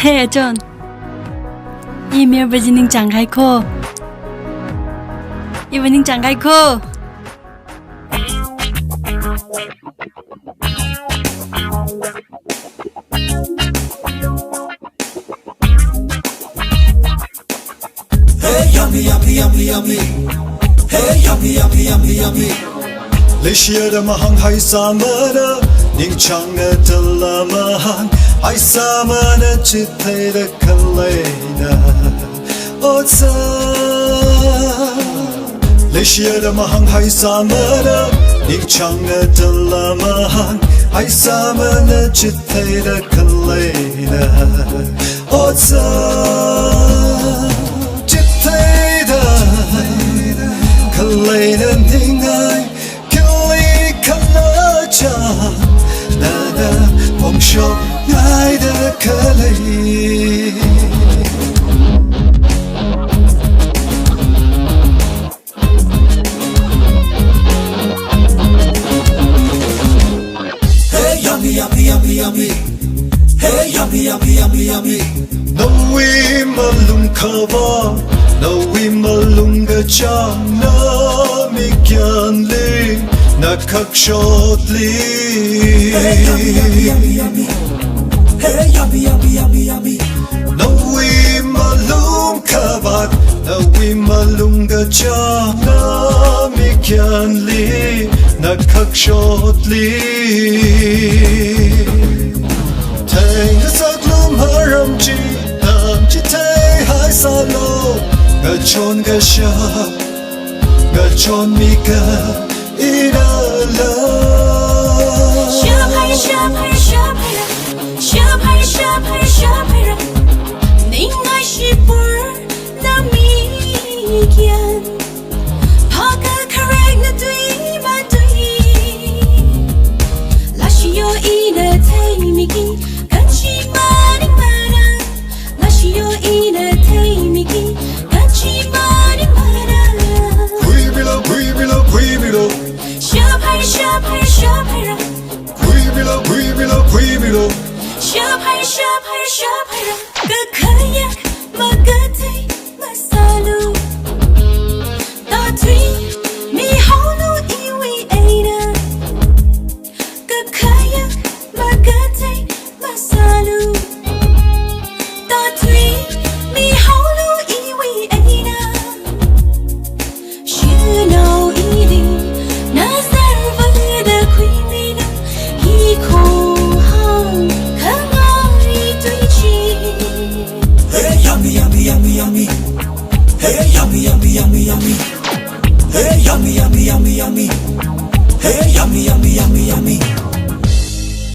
Hey John, email bejining changai ko. Evening changai ko. Hey yummy yummy yummy yummy. Hey yummy yummy yummy yummy. Leşiyada mahang hay samana ning changa talamahan hay samana chithayda kallayna otsa. Leşiyada mahang hay samana ning changa talamahan hay samana chithayda kallayna otsa. Kallayna ningay kili kalacha nada mongsho ngayda kalay. Hey yummy yummy yummy yummy. Hey yummy yummy yummy yummy. No we malum kava. No we malunga chang na mikyanli na kakshotli. Hey yummy yummy yummy yummy. Hey yummy yummy yummy yummy. No we malum kavat. No we malunga chang na mikyanli na kakshotli. Teng saklum haramchi namchi tay hai salo. Gachon gasha, gachon mika inala. Shapira, shapira, shapira, shapira, shapira, shapira. Ningai shipur na mikyan. Paka kareg na dui ba dui. Lashio ina tay miki, gachi maning mana. Lashio ina tay miki. Shapira, shapira, shapira. Quibilo, quibilo, quibilo. Shapira, shapira, shapira. Gakayak, magatay, masalu. Tatri, mi holo iwi aina. Gakayak, magatay, masalu. Tatri, mi holo iwi aina. Shino eating. Hey yummy yummy yummy yummy. Hey yummy yummy yummy yummy.